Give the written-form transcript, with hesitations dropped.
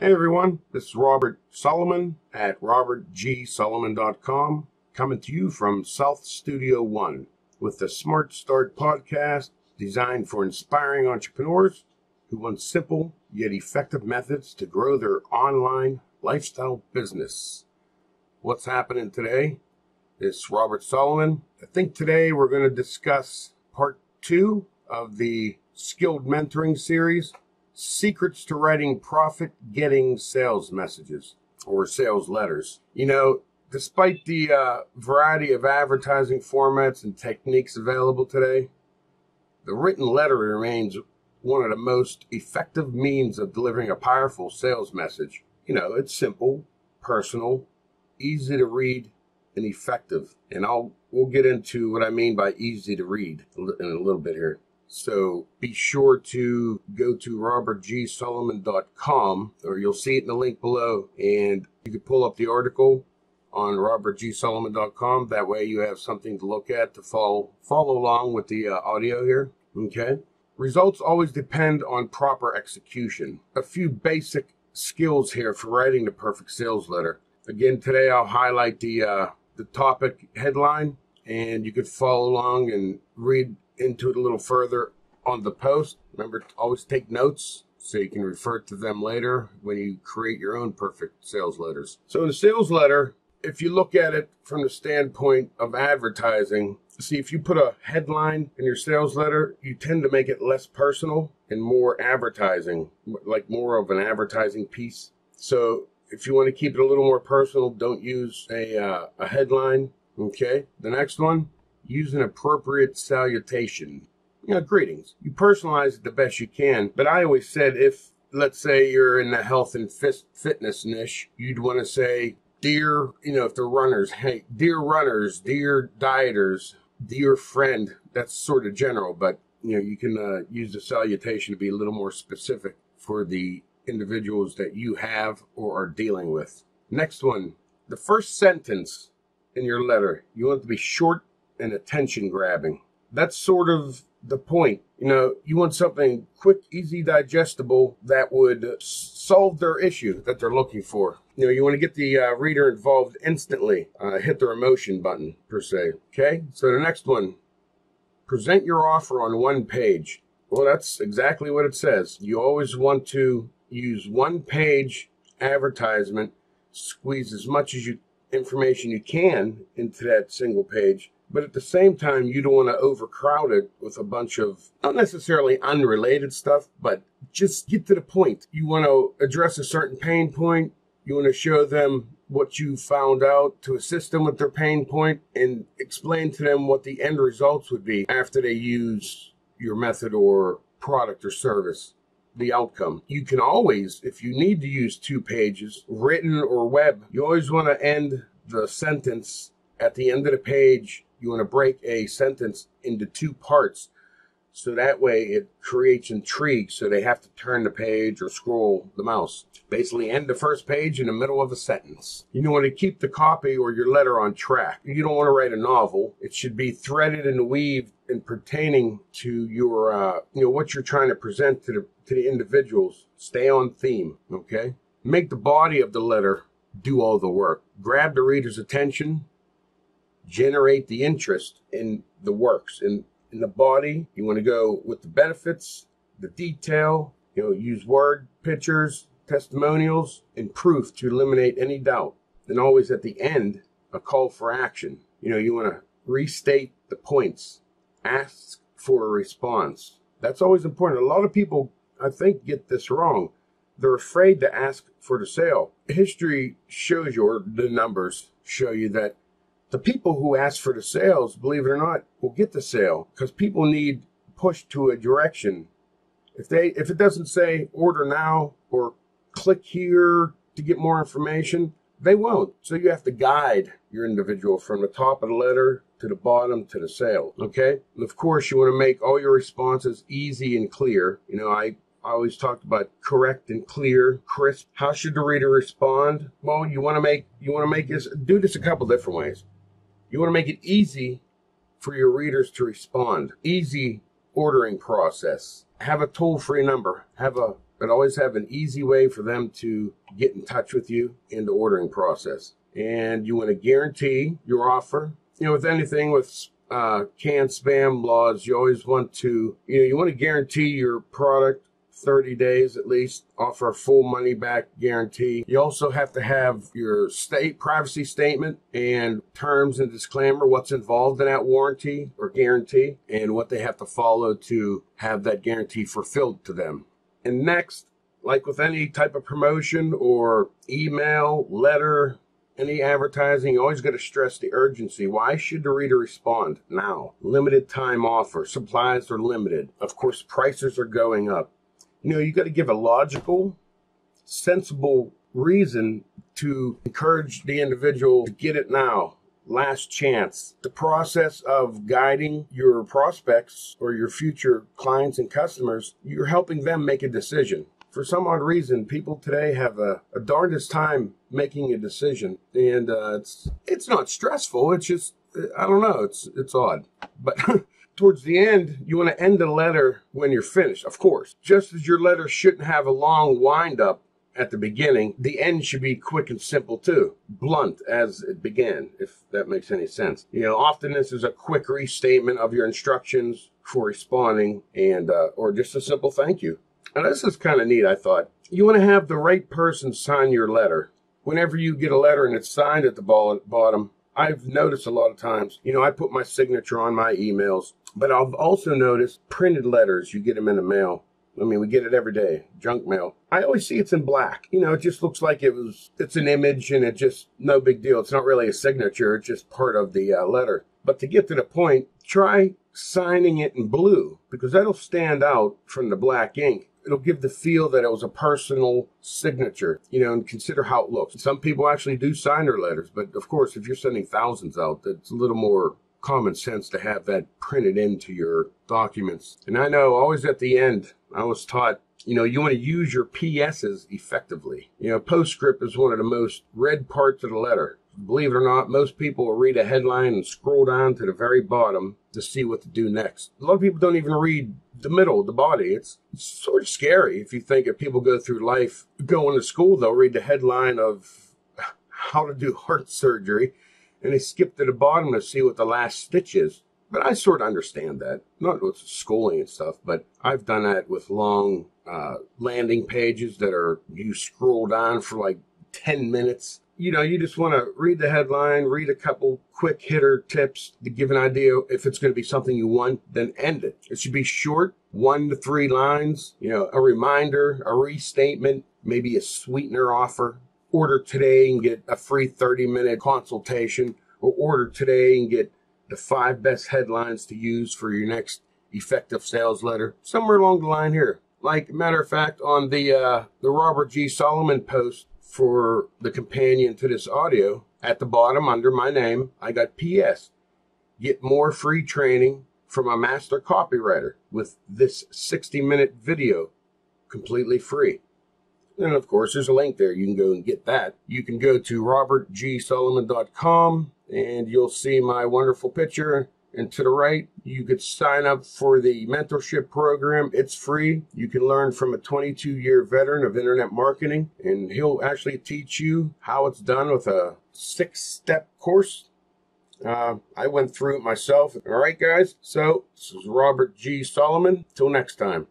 Hey everyone, this is Robert Solomon at robertgsolomon.com, coming to you from South Studio One with the Smart Start podcast designed for inspiring entrepreneurs who want simple yet effective methods to grow their online lifestyle business. What's happening today? It's Robert Solomon. I think today we're going to discuss part 2 of the Skilled Mentoring series. Secrets to writing profit-getting sales messages or sales letters. You know, despite the variety of advertising formats and techniques available today, the written letter remains one of the most effective means of delivering a powerful sales message. You know, it's simple, personal, easy to read, and effective. And we'll get into what I mean by easy to read in a little bit here. So be sure to go to robertgsolomon.com, or you'll see it in the link below, and you can pull up the article on robertgsolomon.com. That way you have something to look at to follow along with the audio here. Okay. Results always depend on proper execution. A few basic skills here for writing the perfect sales letter. Again, today I'll highlight the topic headline, and you could follow along and read into it a little further on the post. Remember to always take notes so you can refer to them later when you create your own perfect sales letters. So in a sales letter, if you look at it from the standpoint of advertising, see, if you put a headline in your sales letter, you tend to make it less personal and more advertising, like more of an advertising piece. So if you want to keep it a little more personal, don't use a headline. Okay. The next one, use an appropriate salutation. You know, greetings. You personalize it the best you can. But I always said, if, let's say you're in the health and fitness niche, you'd want to say, dear, if they're runners, hey, dear runners, dear dieters, dear friend. That's sort of general, but, you can use the salutation to be a little more specific for the individuals that you have or are dealing with. Next one, the first sentence in your letter, you want it to be short and attention grabbing. That's sort of the point. You want something quick, easy, digestible that would solve their issue that they're looking for. You want to get the reader involved instantly. Hit their emotion button, per se. Okay? So the next one, present your offer on one page. Well, that's exactly what it says. You always want to use one page advertisement, squeeze as much information you can into that single page. But at the same time, you don't want to overcrowd it with a bunch of not necessarily unrelated stuff, but just get to the point. You want to address a certain pain point. You want to show them what you found out to assist them with their pain point and explain to them what the end results would be after they use your method or product or service, the outcome. You can always, if you need to use 2 pages, written or web, you always want to end the sentence at the end of the page. You want to break a sentence into 2 parts, so that way it creates intrigue, so they have to turn the page or scroll the mouse. Basically end the first page in the middle of a sentence. You want to keep the copy or your letter on track. You don't want to write a novel. It should be threaded and weaved and pertaining to your, what you're trying to present to the individuals. Stay on theme, okay? Make the body of the letter do all the work. Grab the reader's attention. Generate the interest in the works. In the body, you want to go with the benefits, the detail, use word, pictures, testimonials, and proof to eliminate any doubt. And always at the end, a call for action. You want to restate the points. Ask for a response. That's always important. A lot of people, I think, get this wrong. They're afraid to ask for the sale. History shows you, or the numbers show you, that the people who ask for the sales, believe it or not, will get the sale, because people need pushed to a direction. If it doesn't say order now or click here to get more information, they won't. So you have to guide your individual from the top of the letter to the bottom to the sale. Okay? And of course, you want to make all your responses easy and clear. I always talked about correct and clear, crisp. How should the reader respond? Well, you want to make this, do this a couple different ways. You want to make it easy for your readers to respond. Easy ordering process. Have a toll-free number. Have a but always have an easy way for them to get in touch with you in the ordering process. And you want to guarantee your offer. You know, with anything with canned spam laws, you always want to, you want to guarantee your product 30 days at least, offer a full money back guarantee. You also have to have your privacy statement and terms and disclaimer, what's involved in that warranty or guarantee, and what they have to follow to have that guarantee fulfilled to them. And next, like with any type of promotion or email, letter, any advertising, you always got to stress the urgency. Why should the reader respond now? Limited time offer. Supplies are limited. Of course, prices are going up. You got to give a logical, sensible reason to encourage the individual to get it now. Last chance. The process of guiding your prospects or your future clients and customers, you're helping them make a decision. For some odd reason, people today have a darndest time making a decision, and it's not stressful. It's just, I don't know, it's odd. But towards the end, you want to end the letter when you're finished, of course. Just as your letter shouldn't have a long wind-up at the beginning, the end should be quick and simple too. Blunt as it began, if that makes any sense. Often this is a quick restatement of your instructions for responding, and or just a simple thank you. And this is kind of neat, I thought. You want to have the right person sign your letter. Whenever you get a letter and it's signed at the bottom, I've noticed a lot of times, I put my signature on my emails, but I've also noticed printed letters, you get them in the mail. I mean, we get it every day, junk mail. I always see it's in black. It just looks like it's an image, and it just, no big deal. It's not really a signature. It's just part of the letter. But to get to the point, try signing it in blue, because that'll stand out from the black ink. It'll give the feel that it was a personal signature, and consider how it looks. Some people actually do sign their letters, but of course, if you're sending thousands out, it's a little more common sense to have that printed into your documents. And I know always at the end, I was taught, you want to use your PSs effectively. Postscript is one of the most read parts of the letter. Believe it or not, most people will read a headline and scroll down to the very bottom to see what to do next. A lot of people don't even read the middle, the body. It's sort of scary if you think if people go through life, going to school, they'll read the headline of how to do heart surgery, and they skip to the bottom to see what the last stitch is. But I sort of understand that. Not with schooling and stuff, but I've done that with long landing pages that you scroll down for like 10 minutes. You just want to read the headline, read a couple quick hitter tips to give an idea if it's going to be something you want, then end it. It should be short, 1 to 3 lines, a reminder, a restatement, maybe a sweetener offer. Order today and get a free 30-minute consultation, or order today and get the 5 best headlines to use for your next effective sales letter. Somewhere along the line here. Like, matter of fact, on the Robert G. Solomon post for the companion to this audio, at the bottom under my name, I got PS. Get more free training from a master copywriter with this 60-minute video, completely free. And of course, there's a link there. You can go and get that. You can go to robertgsolomon.com and you'll see my wonderful picture. And to the right, you could sign up for the mentorship program. It's free. You can learn from a 22-year veteran of internet marketing, and he'll actually teach you how it's done with a 6-step course. I went through it myself. All right, guys. So this is Robert G. Solomon. Till next time.